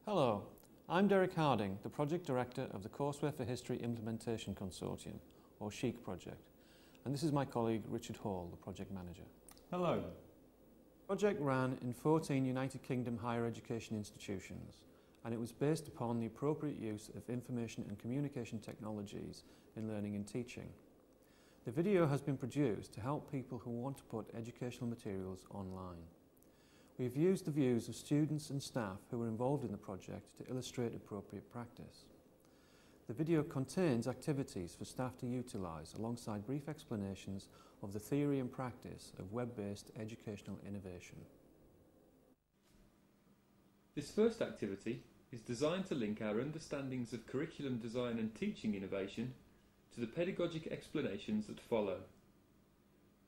Hello, I'm Derek Harding, the Project Director of the Courseware for History Implementation Consortium, or Chic project, and this is my colleague Richard Hall, the Project Manager. Hello. The project ran in 14 United Kingdom higher education institutions, and it was based upon the appropriate use of information and communication technologies in learning and teaching. The video has been produced to help people who want to put educational materials online. We've used the views of students and staff who were involved in the project to illustrate appropriate practice. The video contains activities for staff to utilise alongside brief explanations of the theory and practice of web-based educational innovation. This first activity is designed to link our understandings of curriculum design and teaching innovation to the pedagogic explanations that follow.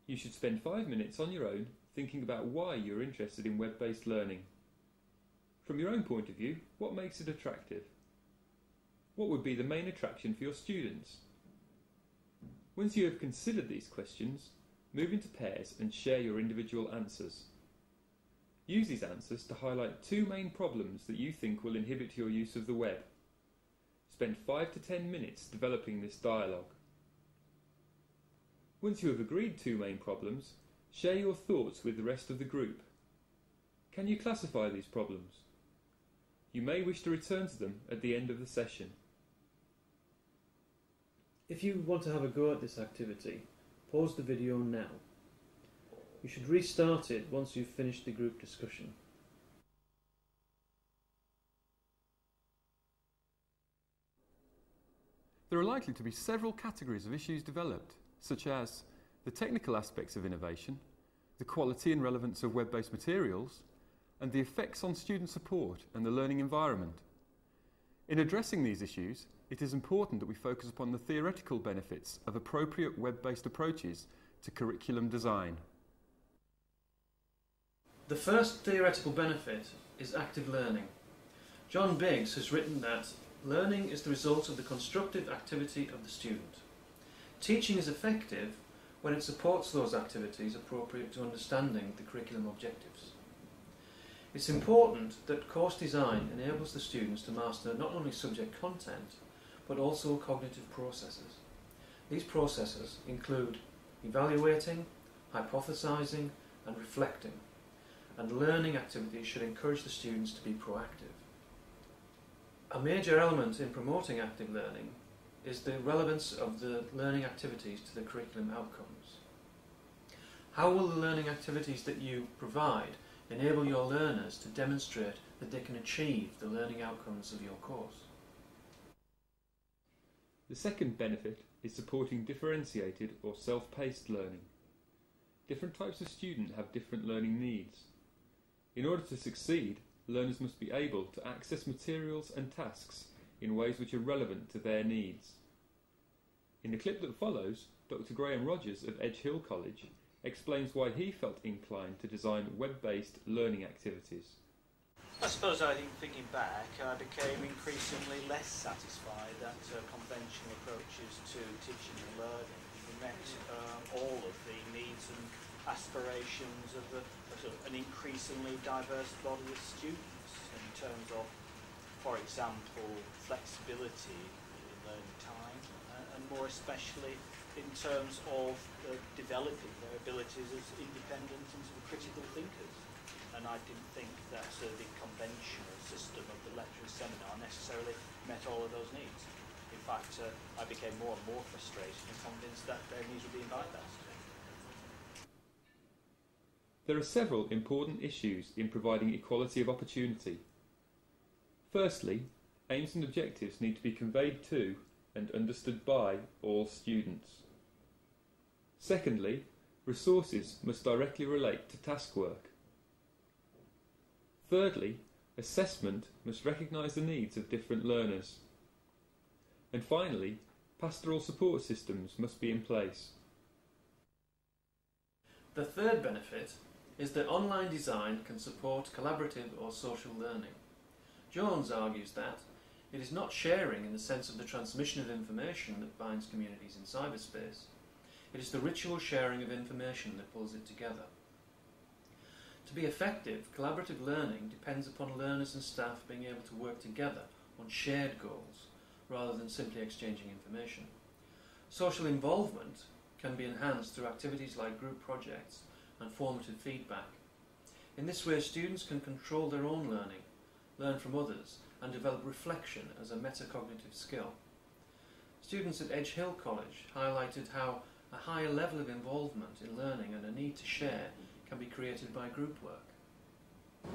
You should spend 5 minutes on your own thinking about why you're interested in web-based learning. From your own point of view, what makes it attractive? What would be the main attraction for your students? Once you have considered these questions, move into pairs and share your individual answers. Use these answers to highlight 2 main problems that you think will inhibit your use of the web. Spend 5 to 10 minutes developing this dialogue. Once you have agreed 2 main problems, share your thoughts with the rest of the group. Can you classify these problems? You may wish to return to them at the end of the session. If you want to have a go at this activity, pause the video now. You should restart it once you've finished the group discussion. There are likely to be several categories of issues developed, such as the technical aspects of innovation, the quality and relevance of web-based materials, and the effects on student support and the learning environment. In addressing these issues, it is important that we focus upon the theoretical benefits of appropriate web-based approaches to curriculum design. The first theoretical benefit is active learning. John Biggs has written that learning is the result of the constructive activity of the student. Teaching is effective when it supports those activities appropriate to understanding the curriculum objectives. It's important that course design enables the students to master not only subject content, but also cognitive processes. These processes include evaluating, hypothesizing, and reflecting, and learning activities should encourage the students to be proactive. A major element in promoting active learning is the relevance of the learning activities to the curriculum outcomes. How will the learning activities that you provide enable your learners to demonstrate that they can achieve the learning outcomes of your course? The second benefit is supporting differentiated or self-paced learning. Different types of student have different learning needs. In order to succeed, learners must be able to access materials and tasks in ways which are relevant to their needs. In the clip that follows, Dr. Graham Rogers of Edge Hill College explains why he felt inclined to design web-based learning activities. I suppose I think thinking back, I became increasingly less satisfied that conventional approaches to teaching and learning met all of the needs and aspirations of an increasingly diverse body of students in terms of, for example, flexibility in learning time, and more especially in terms of developing their abilities as independent and sort of critical thinkers. And I didn't think that the conventional system of the lecture and seminar necessarily met all of those needs. In fact, I became more and more frustrated and convinced that their needs were being bypassed. There are several important issues in providing equality of opportunity. Firstly, aims and objectives need to be conveyed to and understood by all students. Secondly, resources must directly relate to task work. Thirdly, assessment must recognise the needs of different learners. And finally, pastoral support systems must be in place. The third benefit is that online design can support collaborative or social learning. Jones argues that it is not sharing in the sense of the transmission of information that binds communities in cyberspace. It is the ritual sharing of information that pulls it together. To be effective, collaborative learning depends upon learners and staff being able to work together on shared goals rather than simply exchanging information. Social involvement can be enhanced through activities like group projects and formative feedback. In this way, students can control their own learning, learn from others, and develop reflection as a metacognitive skill. Students at Edge Hill College highlighted how a higher level of involvement in learning and a need to share can be created by group work.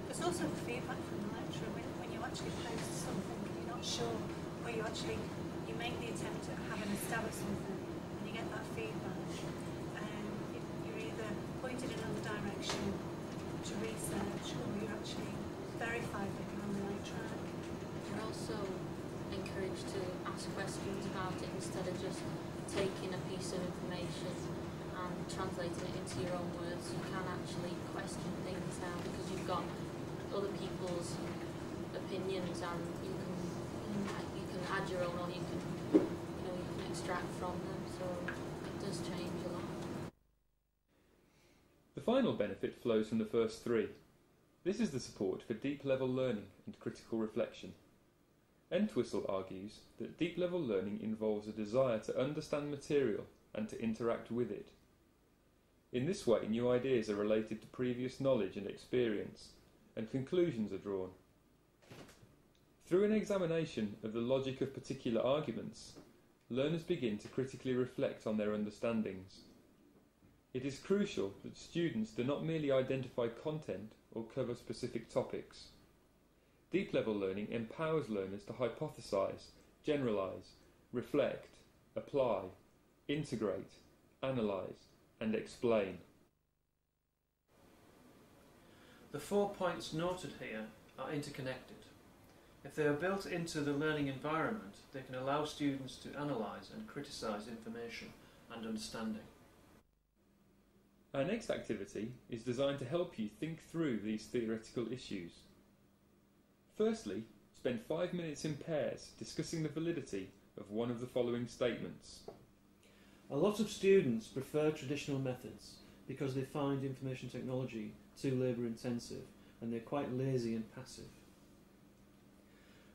There's also the feedback from the lecturer when you actually post something and you're not sure, or you make the attempt at having a stab at something and you get that feedback. You're either pointed in another direction to research, or you actually verify that you're on the right track. You're also encouraged to ask questions about it instead of just taking a piece of information and translating it into your own words. You can actually question things now because you've got other people's opinions, and you can add your own, or you can extract from them. So it does change a lot. The final benefit flows from the first three. This is the support for deep-level learning and critical reflection. Entwistle argues that deep-level learning involves a desire to understand material and to interact with it. In this way, new ideas are related to previous knowledge and experience, and conclusions are drawn. Through an examination of the logic of particular arguments, learners begin to critically reflect on their understandings. It is crucial that students do not merely identify content or cover specific topics. Deep-level learning empowers learners to hypothesize, generalize, reflect, apply, integrate, analyze, and explain. The 4 points noted here are interconnected. If they are built into the learning environment, they can allow students to analyse and criticise information and understanding. Our next activity is designed to help you think through these theoretical issues. Firstly, spend 5 minutes in pairs discussing the validity of one of the following statements. A lot of students prefer traditional methods because they find information technology too labour intensive and they're quite lazy and passive.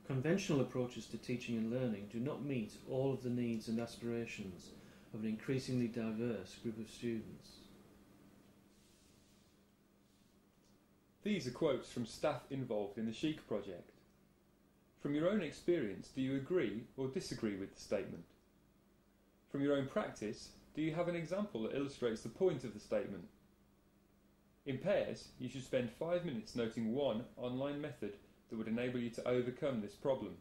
Conventional approaches to teaching and learning do not meet all of the needs and aspirations of an increasingly diverse group of students. These are quotes from staff involved in the Chic project. From your own experience, do you agree or disagree with the statement? From your own practice, do you have an example that illustrates the point of the statement? In pairs, you should spend 5 minutes noting one online method that would enable you to overcome this problem.